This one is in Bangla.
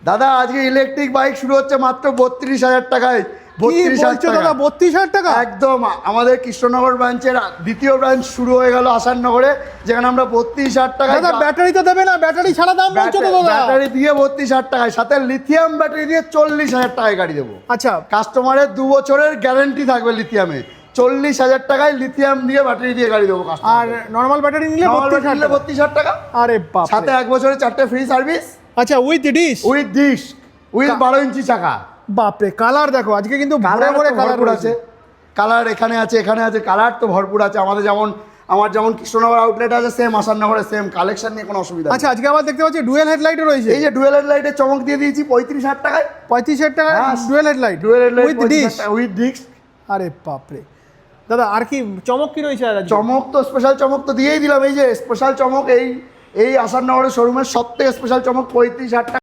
দাদা আজকে ইলেকট্রিক বাইক শুরু হচ্ছে মাত্র 32,000 টাকায়। 32,000 টাকা একদম। আমাদের কৃষ্ণনগর ব্রাঞ্চের দ্বিতীয় ব্রাঞ্চ শুরু হয়ে গেল আসাননগরে, যেখানে আমরা 32,000 টাকায়। দাদা ব্যাটারি তো দেবে না, ব্যাটারি ছাড়া দাম বলছো তো দাদা। ব্যাটারি দিয়ে 32,000 টাকায়, সাথে লিথিয়াম ব্যাটারি দিয়ে 40,000 টাকায় গাড়ি দেবো। আচ্ছা, কাস্টমারের 2 বছরের গ্যারান্টি থাকবে লিথিয়ামে। 40,000 টাকায় লিথিয়াম দিয়ে ব্যাটারি দিয়ে গাড়ি দেবো। আর নর্মাল ব্যাটারি নিলে 32,000 টাকা। আরে বাপ, সাথে 1 বছরের 4টে ফ্রি সার্ভিস। আচ্ছা, উইথ ডিশ উইথ 12 ইঞ্চি চাকা। বাপরে, কালার দেখো আজকে কিন্তু ভরে ভরে কালার আছে। কালার এখানে আছে, এখানে আছে, কালার তো ভরপুর আছে। আমার যেমন কৃষ্ণনগর আউটলেট আছে, সেম আসাননগরে সেম কালেকশন নিয়ে কোনো অসুবিধা নেই। আচ্ছা, আজকে আবার দেখতে পাচ্ছি ডুয়েল হেডলাইটও রয়েছে। এই যে ডুয়েল হেডলাইটের চমক দিয়ে দিয়েছি 35,000 টাকায়। 35,000 টাকায় dual headlight with dish. With dish. আরে বাপরে দাদা, আর কি চমক কি রয়েছে? চমক তো স্পেশাল চমক তো দিয়েই দিলাম। এই যে স্পেশাল চমক, এই আসাননগরের শোরুমের সবথেকে স্পেশাল চমক 35,000 টাকা।